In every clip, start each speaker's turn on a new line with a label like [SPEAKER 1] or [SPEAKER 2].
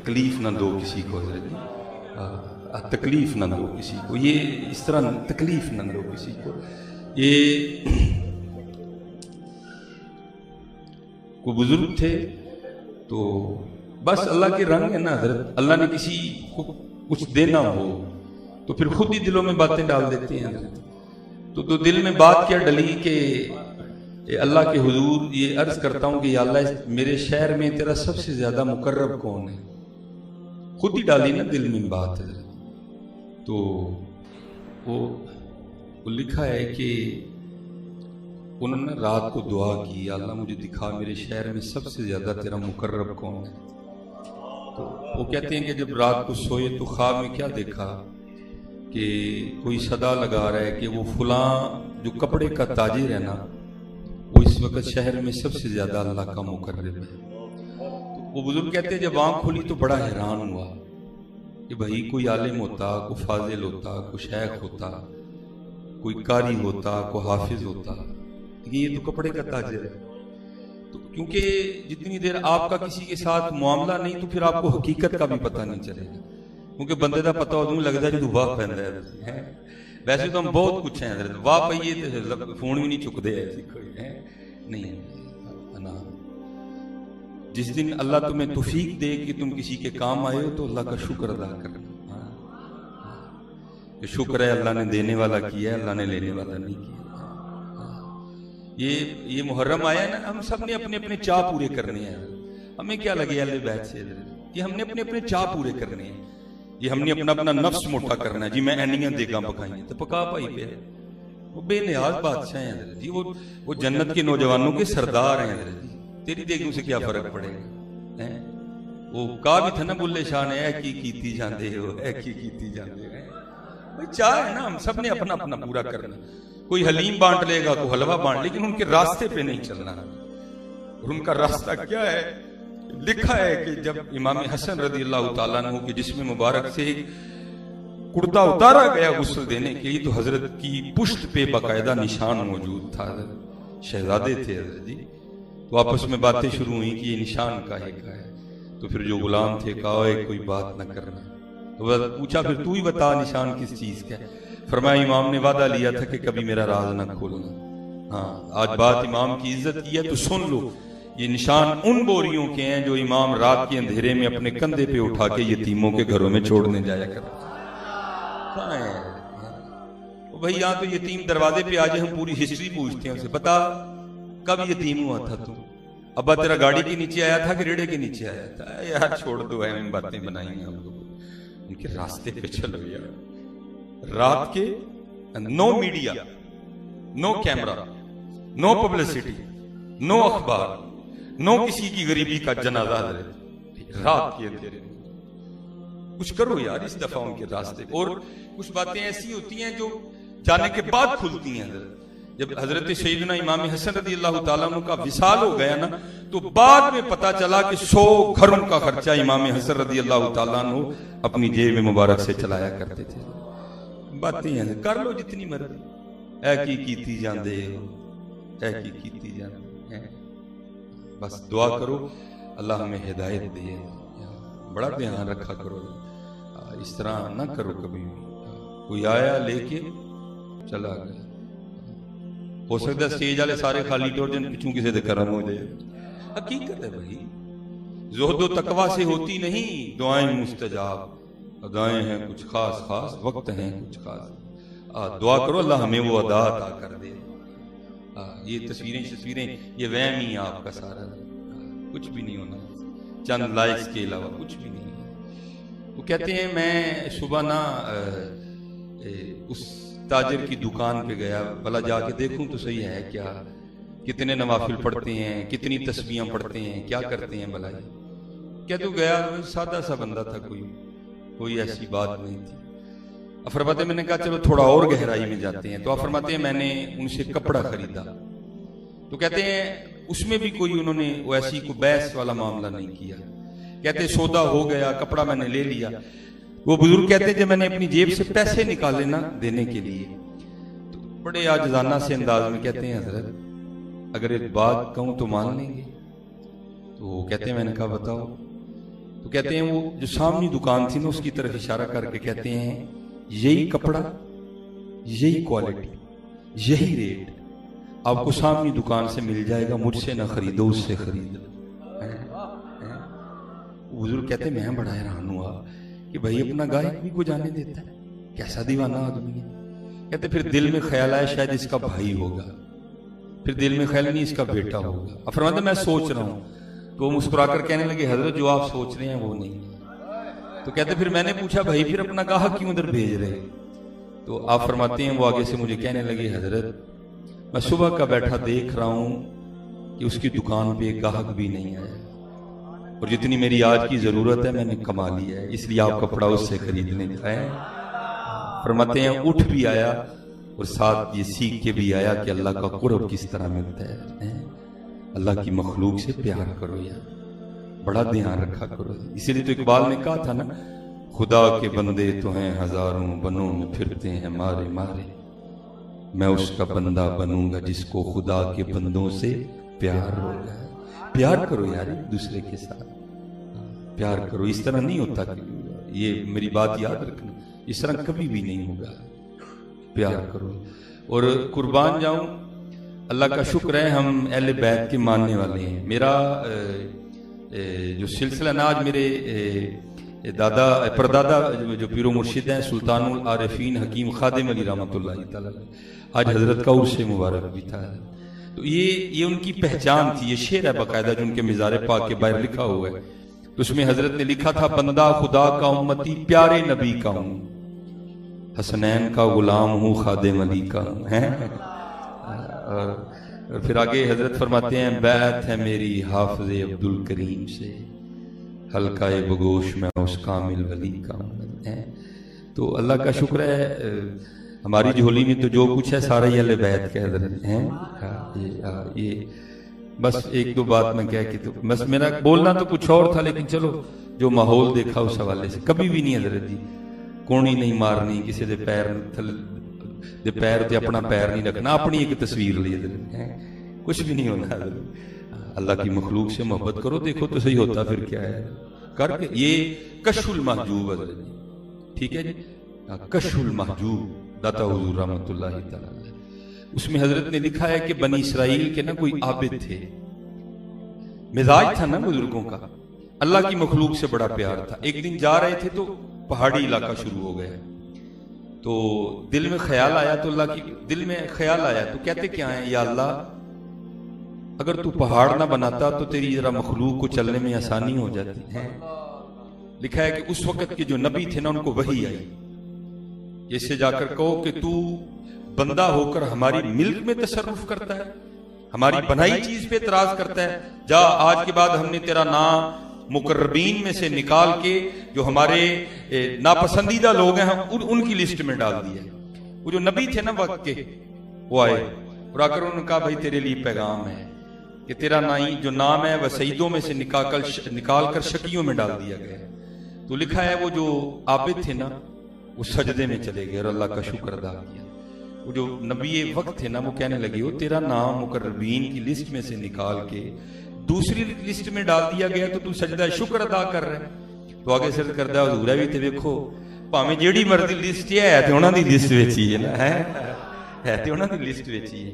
[SPEAKER 1] तकलीफ ना दो किसी को हजरत जी, तकलीफ ना दो किसी को, ये इस तरह तकलीफ ना दो किसी को। ये कोई बुजुर्ग थे तो बस अल्लाह के रंग है ना हजरत, अल्लाह ने किसी को कुछ देना हो तो फिर खुद ही दिलों में बातें डाल देते हैं हजरत। तो दिल में बात क्या डली कि अल्लाह के हुजूर ये अर्ज करता हूं कि या अल्लाह मेरे शहर में तेरा सबसे ज्यादा मुकर्रब कौन है, खुद ही डाली ना दिल में बात है। तो वो लिखा है कि उन्होंने रात को दुआ की, अल्लाह मुझे दिखा मेरे शहर में सबसे ज्यादा तेरा मुकर्रब कौन है। तो वो कहते हैं कि जब रात को सोए तो ख्वाब में क्या देखा कि कोई सदा लगा रहा है कि वो फलां जो कपड़े का ताजिर है ना वो इस वक्त शहर में सबसे ज्यादा अल्लाह का मुकर्रब है। तो वो बुजुर्ग कहते हैं जब आंख खुली तो बड़ा हैरान हुआ कि भाई कोई आलिम होता, कोई फाजिल होता, कोई शेख होता, कोई कारी होता, कोई हाफिज होता, ये तो कपड़े का ताजिर है। तो क्योंकि जितनी देर आपका किसी के साथ मामला नहीं तो फिर आपको हकीकत का भी पता नहीं चलेगा, क्योंकि बंदे का पता उदू लगता है जो वाह पैंदा है। वैसे तो हम बहुत कुछ हैं, वाह पाइए तो फोन भी नहीं चुकते है नहीं ना। जिस दिन अल्लाह तुम्हें तौफीक दे कि तुम किसी के काम आए हो तो अल्लाह का शुक्र अदा करना। शुक्र है अल्लाह ने देने वाला किया है, अल्लाह ने लेने वाला नहीं किया। ये मुहर्रम आया ना, हम सब ने अपने अपने चाह पूरे करने हैं। हमें क्या लगे अल्लाह बैठ से, ये हमने अपने अपने चाह पूरे करने हैं। ये हमने अपना अपना नफ्स मोटा करना है जी, मैं एनियां देगा पकाई तो पका पाई पे। वो बेनियाज बादशाह हैं जी, वो जन्नत के नौजवानों के सरदार हैं जी, तेरी देखने से क्या फर्क पड़ेगा है। वो कहा भी था ना बुल्ले शाह ने, ऐ की कीती जाते हो, ऐ की कीती जाते हैं। भाई चाह है ना, हम सब ने अपना अपना पूरा करना। कोई हलीम बांट लेगा, कोई हलवा बांट, लेकिन उनके रास्ते पे नहीं चलना। और उनका रास्ता क्या है, लिखा है कि जब इमाम हसन रज़ी अल्लाह तआला अन्हु के जिस्म मुबारक से कुर्ता उतारा गया गुस्ल देने के लिए, तो हजरत की पुश्त पे बाकायदा निशान मौजूद था। शहजादे थे हजरत जी, तो आपस में बातें शुरू हुई कि ये निशान काहे का है। तो फिर जो गुलाम थे कहा कोई बात न करना। तो पूछा फिर तू ही बता निशान किस चीज का है। फरमाया इमाम ने वादा लिया था कि कभी मेरा राज न खोलना। हाँ, आज बात इमाम की इज्जत की है तो सुन लो, ये निशान उन बोरियों के हैं जो इमाम रात के अंधेरे में अपने कंधे पे उठा के यतीमों के घरों में छोड़ने जाया करता। कहाँ है भाई, यहाँ तो यतीम दरवाजे पे आ जाए, हम पूरी हिस्ट्री पूछते हैं उसे, बता कब यतीम हुआ था तू, अब्बा तेरा गाड़ी के नीचे आया था कि रेड़े के नीचे आया था। यार छोड़ दो, हम बातें बनाई हैं हम लोग, उनके रास्ते पे चलो यार। रात के no media, no camera, no publicity, no अखबार, नो किसी की गरीबी का जनाजा रात के अंधेरे में। कुछ करो यार इस दफा उनके रास्ते। और कुछ बातें ऐसी होती हैं जो जाने के बाद खुलती हैं। जब हजरत सैयदना इमाम हसन रज़ी अल्लाह तआला अन्हु का विसाल हो गया ना, तो बाद में पता चला कि 100 घरों का खर्चा इमाम हसन रज़ी अल्लाह तआला अन्हु अपनी जेब में मुबारक से चलाया करते थे। बातें हैं, कर लो जितनी मर्जी, ऐ की कीती जांदे हो, ऐ की कीती जांदे हैं। बस दुआ करो अल्लाह हमें हिदायत दे, बड़ा ध्यान रखा करो, इस तरह ना करो कभी भी। कोई आया लेके चला गया, हो सकता है स्टेज वाले सारे खाली टोर जन पिछू किसी दे करम हो जाए। हकीकत है भाई, ज़ुहद व तकवा से होती नहीं दुआएं मुस्तजाब, अदाएं हैं कुछ खास खास, वक्त हैं कुछ खास। दुआ करो अल्लाह हमें वो अदा अता कर दे। ये तस्वीरें ये वहम ही आपका सारा, कुछ भी नहीं होना, चंद लाइक्स के अलावा कुछ भी नहीं है। वो कहते हैं मैं सुबह ना उस ताजिर की दुकान पे गया, भला जाके देखूं तो सही है क्या, कितने नवाफिल पढ़ते हैं, कितनी तस्बीहां पढ़ते हैं, क्या करते हैं भला। क्या तो गया, सादा सा बंदा था, कोई ऐसी बात नहीं थी। फरमाते मैंने कहा चलो थोड़ा और गहराई में जाते हैं। तो आप फरमाते हैं मैंने उनसे कपड़ा खरीदा। तो कहते हैं उसमें भी कोई उन्होंने वैसी कोई बहस वाला मामला नहीं किया। कहते सौदा हो गया, कपड़ा मैंने ले लिया। वो बुजुर्ग कहते जब मैंने अपनी जेब से पैसे निकाले ना देने के लिए, तो बड़े आजिज़ाना से अंदाज में कहते हैं हजरत अगर एक बात कहूं तो मान लेंगे। तो कहते हैं मैंने कहा बताओ। तो कहते हैं वो जो सामने दुकान थी ना उसकी तरफ इशारा करके कहते हैं यही कपड़ा, यही क्वालिटी, यही रेट आपको सामने दुकान से मिल जाएगा, मुझसे ना खरीदो उससे खरीदो। बुजुर्ग कहते मैं बड़ा हैरान हुआ कि भाई अपना गायक भी को जाने देता है, कैसा दीवाना आदमी है। कहते फिर दिल में ख्याल आया शायद इसका भाई होगा, फिर दिल में ख्याल नहीं इसका बेटा होगा। अब फरमाते मैं सोच रहा हूं, तो मुस्कुराकर कहने लगे हजरत जो आप सोच रहे हैं वो नहीं। तो कहते फिर मैंने पूछा भाई फिर अपना गाहक क्यों उधर भेज रहे? तो आप फरमाते हैं वो आगे से मुझे कहने लगे हजरत मैं सुबह का बैठा देख रहा हूं कि उसकी दुकान पे एक गाहक भी नहीं आया, और जितनी मेरी आज की जरूरत है मैंने कमा लिया है, इसलिए आप कपड़ा उससे खरीदने जाए। फरमाते हैं उठ भी आया और साथ ये सीख के भी आया कि अल्लाह का कुर्ब किस तरह मिलता है। अल्लाह की मखलूक से प्यार करो यार, बड़ा ध्यान रखा करो। इसीलिए तो इकबाल ने कहा था ना, खुदा के बंदे तो हैं हजारों, बनों में फिरते हैं मारे मारे, मैं उसका बंदा बनूंगा जिसको खुदा के बंदों से प्यार होगा। प्यार करो यार एक दूसरे के साथ, प्यार करो। इस तरह नहीं होता, ये मेरी बात याद रखना, इस तरह कभी भी नहीं होगा। प्यार करो। और कुर्बान जाऊं, अल्लाह का शुक्र है हम अहले बैत के मानने वाले हैं। मेरा जो सिलसिला ना, आज मेरे दादा परदादा जो पीरो मुर्शिद हैं सुल्तानुल आरिफीन हकीम खादिम अली रहमतुल्लाह तआला, आज हजरत का उर्स मुबारक भी था। तो ये उनकी पहचान थी। ये शेर है बाकायदा जो उनके मिज़ार पाक के बाहर लिखा हुआ है। तो उसमें हजरत ने लिखा था बंदा खुदा का उम्मती प्यारे नबी का हूं, हसनैन का गुलाम हूं, खादिम अली का हूं है। और फिर आगे हजरत फरमाते हैं बैत है मेरी हाफिज़ अब्दुल करीम से, हल्का बगोश में उस कामिल वली का है। तो अल्लाह का शुक्र है हमारी झोली में तो जो कुछ है सारा ही अहले बैत के हजरत हैं। ये बस एक दो बात मैं कह के, तो बस मेरा बोलना तो कुछ और था, लेकिन चलो जो माहौल देखा उस हवाले से कभी भी नहीं हजरत जी कोणी नहीं मारनी, किसी दे पैर दे पैर ते अपना पैर नहीं रखना, अपनी एक तस्वीर ली है, कुछ भी नहीं होना। अल्लाह की मखलूक से मोहब्बत करो, देखो तो सही होता फिर क्या है करके। ये कशफुल महजूब हजरत जी, ठीक है जी, कशफुल महजूब दाता हुजूर रहमतुल्लाह तआला, उसमें हजरत ने लिखा है कि बनी इसराइल के ना कोई आबिद थे, मिजाज था ना बुजुर्गों का, अल्लाह की मखलूक से बड़ा प्यार था। एक दिन जा रहे थे तो पहाड़ी इलाका शुरू हो गया, तो दिल में ख्याल आया, तो अल्लाह की दिल में ख्याल आया तो कहते क्या है, या अल्लाह अगर तू पहाड़ ना बनाता तो तेरी जरा मखलूक को चलने में आसानी हो जाती है। लिखा है कि उस वक्त के जो नबी थे ना उनको वही आई, इससे जाकर कहो कि तू बंदा होकर हमारी मिल्क में तसर्रुफ करता है, हमारी बनाई चीज पे एतराज करता है, जा आज के बाद हमने तेरा नाम मुकर्रबीन में से निकाल के जो हमारे नापसंदीदा लोग हैं उनकी लिस्ट में डाल दिया। वो जो नबी थे ना वक्त के, वो आए और आकर उन्होंने कहा भाई तेरे लिए पैगाम है कि तेरा नाई जो नाम है वह सईदों में से निकाल कर शकियों में डाल दिया गया। तो लिखा है वो जो आबिद थे ना वो सजदे में चले गए और अल्लाह का शुक्र अदा किया। वो जो नबी वक्त थे ना वो कहने लगे वो तेरा नाम मुकर्रबीन की लिस्ट में से निकाल के दूसरी लिस्ट में डाल दिया गया, तो तू सजदा शुक्र अदा कर रहा है। तो आगे सिर करदा हुजूर भी ते देखो भावें जेड़ी मर्जी लिस्ट है ते उन्हां दी लिस्ट विच ही है ना, है ते उन्हां दी लिस्ट विच ही है।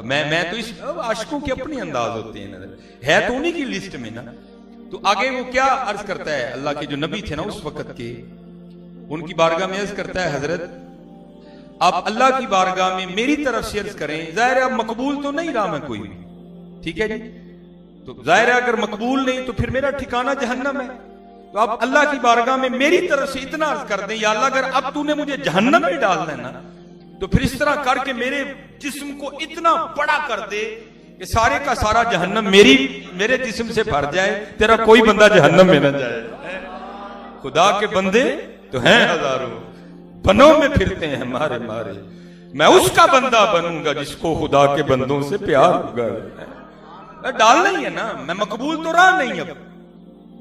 [SPEAKER 1] मैं तो इस आशिकों के अपने अंदाज होते हैं, है तो उन्हीं की लिस्ट में ना। तो आगे वो क्या अर्ज करता है, अल्लाह के जो नबी थे ना उस वक्त के, उनकी बारगाह में अर्ज करता है हजरत आप अल्लाह की बारगाह में मेरी तरफ से अर्ज करें, जाहिर है अब मकबूल तो नहीं रहा मैं कोई भी, ठीक है जी, तो जाहिर है अगर मकबूल नहीं तो फिर मेरा ठिकाना जहन्नम है। तो आप अल्लाह की बारगाह में मेरी तरफ से इतना अर्ज कर दें, या अल्लाह अगर अब तूने मुझे जहन्नम में डालना है ना तो फिर इस तरह करके मेरे जिस्म को इतना बड़ा कर दे कि सारे का सारा जहन्नम मेरे जिस्म से भर जाए, तेरा कोई बंदा जहन्नम में न जाए। खुदा के बंदे तो हैं हजारों, बनों में फिरते हैं मारे मारे, मैं उसका बंदा बनूंगा जिसको खुदा के बंदों से प्यार होगा। डालना ही है ना, मैं मकबूल तो रहा नहीं,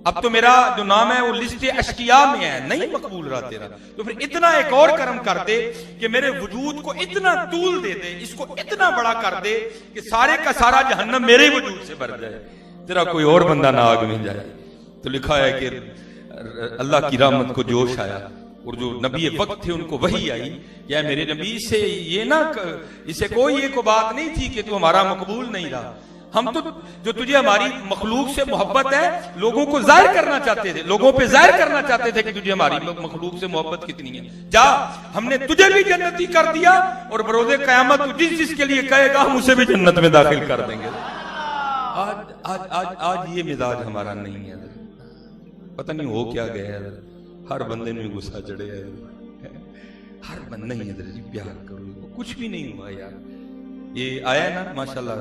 [SPEAKER 1] अब तो मेरा जो नाम है वो लिस्ट अशकिया में है, नहीं मकबूल रहा तेरा, तो फिर इतना एक और कर्म कर दे कि मेरे वजूद को इतना तूल दे दे, इसको इतना बड़ा कर दे कि सारे का सारा जहन्नम मेरे वजूद से भर जाए, तेरा कोई और बंदा ना आग में जाए। तो लिखा है कि अल्लाह की रहमत को जोश आया और जो नबी वक्त थे उनको वही आई, क्या मेरे नबी से ये ना, इसे कोई ये को बात नहीं थी कि तू हमारा मकबूल नहीं रहा। हम तो जो तुझे हमारी मखलूक से मोहब्बत है लोगों को जाहिर करना चाहते थे, लोगों पे जाहिर करना चाहते थे कि तुझे हमारी मखलूक से मोहब्बत कितनी है। जा, हमने तुझे भी जन्नती कर दिया और बरोज़े क़यामत जिस जिसके लिए कहेगा हम उसे भी जन्नत में दाखिल कर देंगे। आज आज आज आज ये मिजाज हमारा नहीं है, पता नहीं हो क्या गया है। हर बंदे में गुस्सा चढ़े है, हर बंदा नहीं है जी प्यार करो, कुछ भी नहीं हुआ यार। ये आया ना माशाल्लाह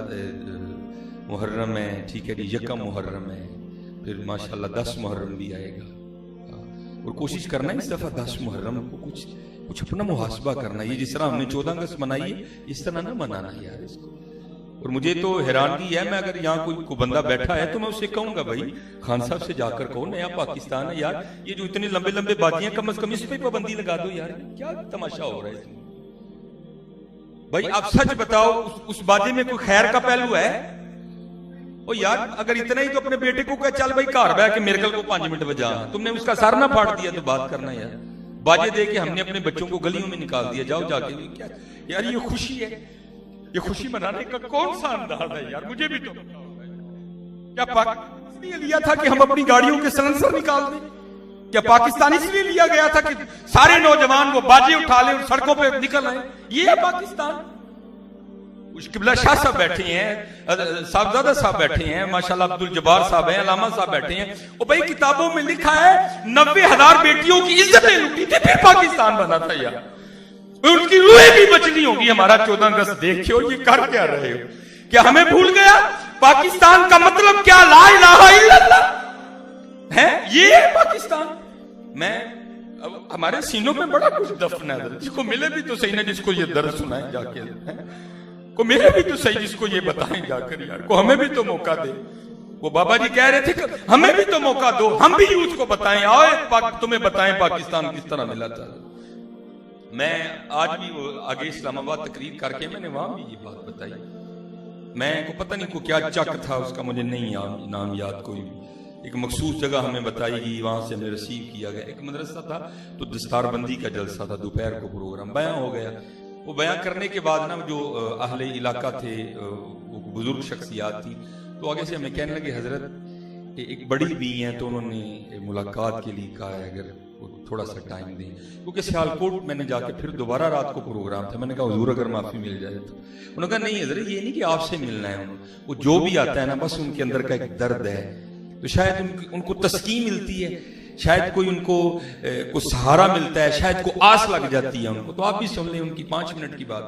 [SPEAKER 1] मुहर्रम है, ठीक है जी, यकम मुहर्रम है, फिर माशाल्लाह 10 मुहर्रम भी आएगा और कोशिश करना है इस दफा 10 मुहर्रम को कुछ अपना मुहासबा करना। ये जिस तरह हमने 14 अगस्त मनाई है इस तरह ना मनाना यार इसको। और मुझे तो हैरानगी है, मैं अगर यहाँ कोई बंदा बैठा है तो मैं उससे कहूंगा भाई खान साहब से जाकर कहो नया पाकिस्तान है यार, ये जो इतने लंबे लंबे बाजियां कम से कम इस पे पाबंदी लगा दो यार, क्या तमाशा हो रहा है इसमें। भाई आप सच बताओ उस बाजे में कोई खैर का पहलू है? ओ यार अगर इतना ही तो अपने बेटे को कह चल भाई घर बैठ के मेरे को 5 मिनट बजा, तुमने उसका सर ना फाड़ दिया तो बात करना यार। बाजे दे के हमने अपने बच्चों को गलियों में निकाल दिया, जाओ जाके। क्या यार ये खुशी है, ये खुशी मनाने का कौन सा अंदाज है यार, मुझे भी तो क्या पाकिस्तान इसलिए लिया था कि हम अपनी गाड़ियों के सिलेंसर निकाल दें? क्या पाकिस्तान इसलिए लिया गया था कि सारे नौजवान वो बाजे उठा ले और सड़कों पे निकल आए? ये है पाकिस्तान। किबला शाह साहब बैठे हैं, साहबजादा साहब बैठे हैं, माशाल्लाह अब्दुल जब्बार साहब हैं, अलामा साहब बैठे हैं। और भाई किताबों में लिखा है 90,000 बेटियों की इज्जतें लूटी थी फिर पाकिस्तान बना था यार। उनकी रूहें भी बचनी होगी। हमारा 14 अगस्त देखियो ये कर क्या रहे हो? क्या हमें भूल गया पाकिस्तान का मतलब क्या? ला इलाहा इल्लल्लाह है, ये है पाकिस्तान। मैं अब हमारे सीनों में बड़ा कुछ दफन है, जिसको मिले भी तो सही ना, जिसको ये दर्द सुनाए जाके, को मिले भी तो सही, जिसको ये बताएं जाकर यार, को हमें भी तो मौका दे। वो बाबा जी कह रहे थे हमें भी तो मौका दो, हम भी यूथ को बताएं, आओ तुम्हें बताएं पाकिस्तान किस तरह मिला था। मैं आज भी वो आगे इस्लामाबाद तकरीर करके मैंने वहां भी ये बात बताई। मैं को पता नहीं को क्या चक था उसका, मुझे नहीं नाम याद, कोई एक मखसूस जगह हमें बताई गई, वहां से हमें रिसीव किया गया। एक मदरसा था तो दस्तारबंदी का जलसा था, दोपहर को प्रोग्राम बयां हो गया। वो बयां करने के बाद ना जो अहले इलाका थे, वो बुजुर्ग शख्सियात थी, तो आगे से हमें कहने लगे हजरत एक बड़ी भी हैं तो उन्होंने मुलाकात के लिए कहा है अगर थोड़ा सा टाइम दें, क्योंकि सियालकोट मैंने जाके फिर दोबारा रात को प्रोग्राम था। मैंने कहा हुजूर अगर माफी मिल जाए तो। उन्होंने कहा नहीं हजरत ये नहीं कि आपसे मिलना है, वो जो भी आता है ना बस उनके अंदर का एक दर्द है, तो शायद उनको तस्कीन मिलती है, शायद कोई उनको को सहारा मिलता है, शायद को आस लग जाती है उनको। तो आप भी सुन लें, उनकी 5 मिनट की बात है।